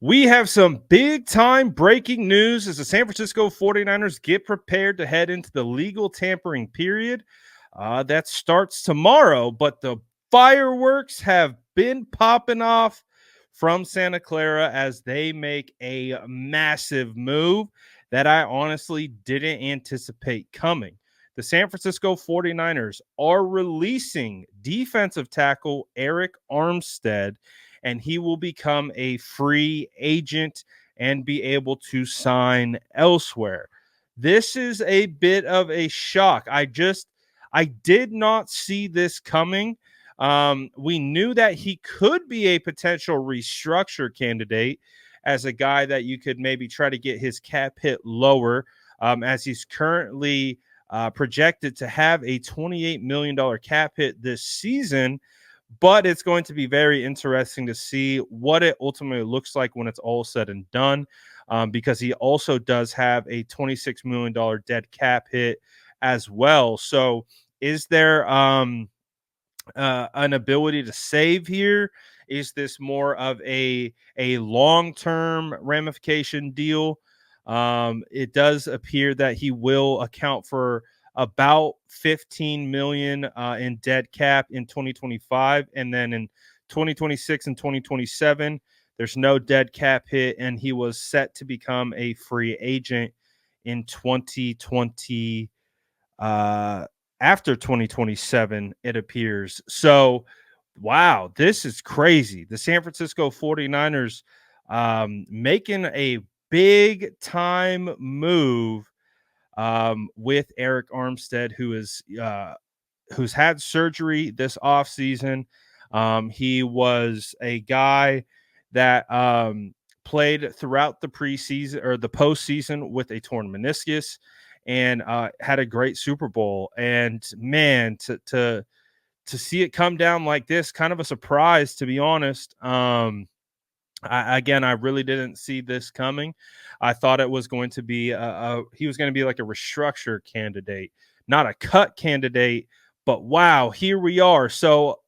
We have some big time breaking news as the San Francisco 49ers get prepared to head into the legal tampering period. That starts tomorrow, but the fireworks have been popping off from Santa Clara as they make a massive move that I honestly didn't anticipate coming. The San Francisco 49ers are releasing defensive tackle Arik Armstead, and he will become a free agent and be able to sign elsewhere. This is a bit of a shock. I did not see this coming. We knew that he could be a potential restructure candidate as a guy that you could maybe try to get his cap hit lower, as he's currently projected to have a $28 million cap hit this season. But it's going to be very interesting to see what it ultimately looks like when it's all said and done, because he also does have a $26 million dead cap hit as well. So is there an ability to save here? Is this more of a long-term ramification deal? It does appear that he will account for about 15 million in dead cap in 2025, and then in 2026 and 2027 there's no dead cap hit, and he was set to become a free agent in 2020, after 2027 it appears. So wow, this is crazy. The San Francisco 49ers making a big time move with Arik Armstead, who's had surgery this offseason. He was a guy that played throughout the preseason or the postseason with a torn meniscus, and had a great Super Bowl. And man, to see it come down like this, kind of a surprise, to be honest. I really didn't see this coming. I thought it was going to be he was going to be like a restructure candidate, not a cut candidate. But wow, here we are. So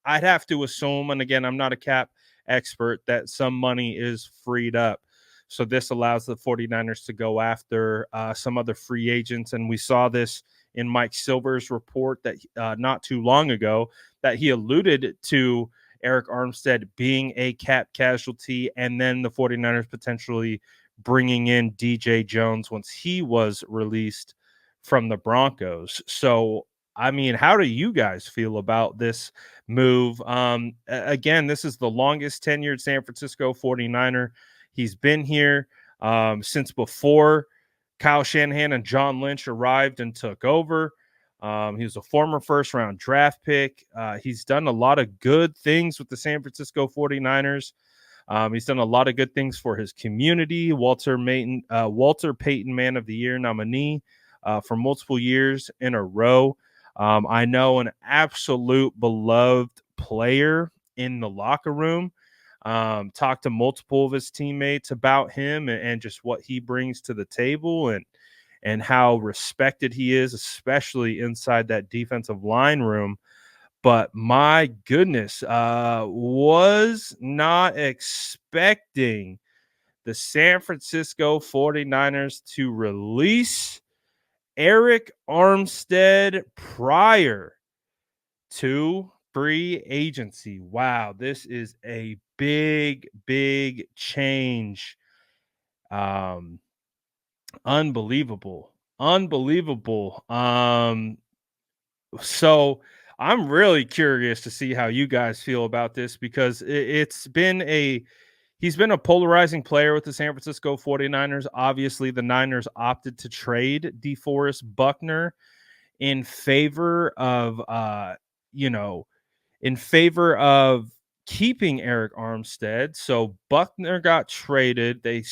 I'd have to assume, and again, I'm not a cap expert, that some money is freed up. So this allows the 49ers to go after some other free agents, and we saw this in Mike Silver's report that not too long ago, that he alluded to Arik Armstead being a cap casualty, and then the 49ers potentially bringing in DJ Jones once he was released from the Broncos. So, I mean, how do you guys feel about this move? Again, this is the longest tenured San Francisco 49er. He's been here since before Kyle Shanahan and John Lynch arrived and took over. He was a former first-round draft pick. He's done a lot of good things with the San Francisco 49ers. He's done a lot of good things for his community. Walter Payton Man of the Year nominee for multiple years in a row. I know an absolute beloved player in the locker room. Talked to multiple of his teammates about him and just what he brings to the table, and how respected he is, especially inside that defensive line room. But my goodness, was not expecting the San Francisco 49ers to release Arik Armstead prior to free agency. Wow, this is a big change. Unbelievable. So I'm really curious to see how you guys feel about this, because he's been a polarizing player with the San Francisco 49ers. Obviously, the Niners opted to trade DeForest Buckner in favor of keeping Arik Armstead. So Buckner got traded. They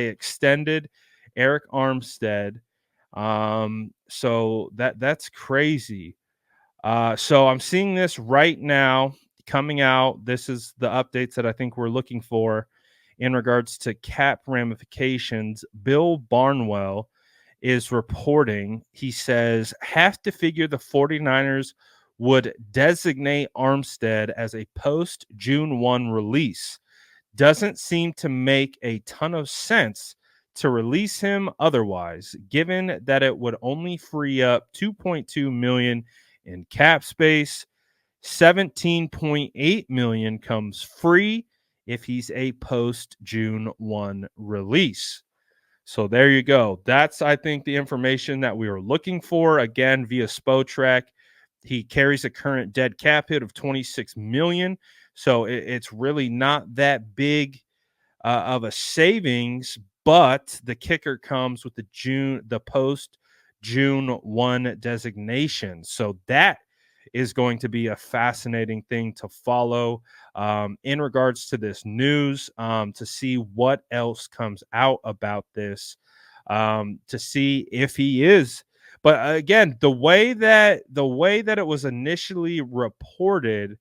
extended Arik Armstead. So that's crazy. So I'm seeing this right now coming out. This is the updates that I think we're looking for in regards to cap ramifications. Bill Barnwell is reporting. He says, have to figure the 49ers would designate Armstead as a post June 1 release. doesn't seem to make a ton of sense to release him otherwise, given that it would only free up 2.2 million in cap space. 17.8 million comes free if he's a post June 1 release. So there you go. That's, I think, the information that we were looking for. Again, via Spotrac, he carries a current dead cap hit of 26 million. So it's really not that big of a savings, but the kicker comes with the post June 1 designation. So that is going to be a fascinating thing to follow in regards to this news, to see what else comes out about this, to see if he is. But again, the way that it was initially reported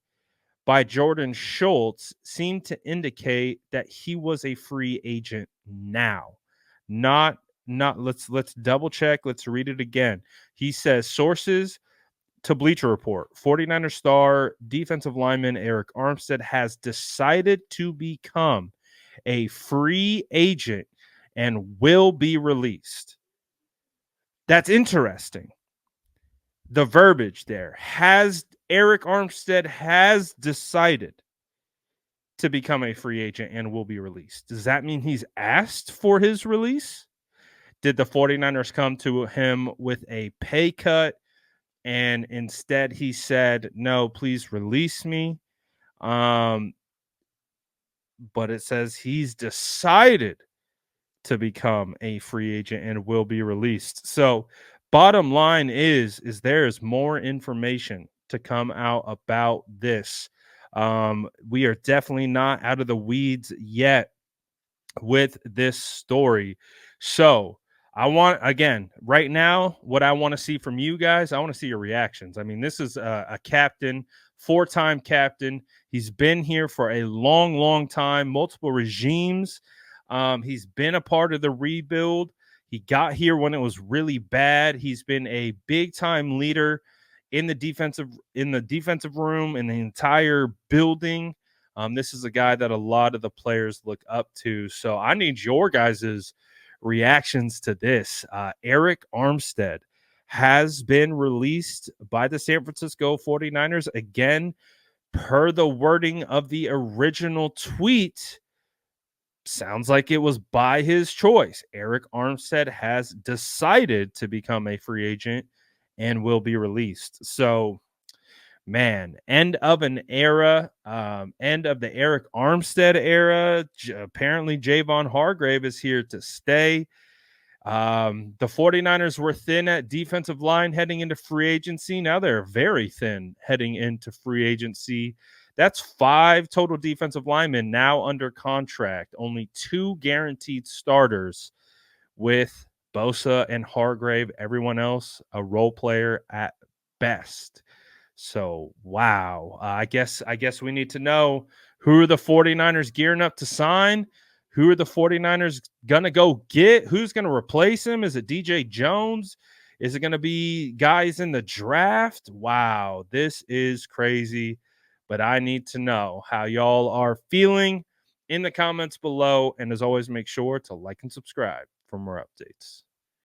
by Jordan Schultz seemed to indicate that he was a free agent now. Not let's double check. Let's read it again. He says sources to Bleacher Report, 49er star defensive lineman Arik Armstead has decided to become a free agent and will be released. That's interesting. The verbiage there has Arik Armstead has decided to become a free agent and will be released. Does that mean he's asked for his release? Did the 49ers come to him with a pay cut and instead he said, "No, please release me"? Um, but it says he's decided to become a free agent and will be released. So, bottom line is there is more information to come out about this. We are definitely not out of the weeds yet with this story. So, I want, again, right now, what I want to see from you guys, I want to see your reactions. I mean, this is a captain, 4-time captain. He's been here for a long, long time, multiple regimes. He's been a part of the rebuild. He got here when it was really bad. He's been a big time leader in the defensive room, in the entire building. This is a guy that a lot of the players look up to. So I need your guys' reactions to this. Arik Armstead has been released by the San Francisco 49ers. Again, per the wording of the original tweet, sounds like it was by his choice. Arik Armstead has decided to become a free agent and will be released. So, man, end of an era, end of the Arik Armstead era. Apparently, Javon Hargrave is here to stay. The 49ers were thin at defensive line heading into free agency. Now they're very thin heading into free agency. That's 5 total defensive linemen now under contract. Only 2 guaranteed starters with Bosa and Hargrave. Everyone else a role player at best. So, wow. I guess we need to know, who are the 49ers gearing up to sign? Who are the 49ers going to go get? Who's going to replace him? Is it DJ Jones? Is it going to be guys in the draft? Wow, this is crazy. But I need to know how y'all are feeling in the comments below. And as always, make sure to like and subscribe for more updates.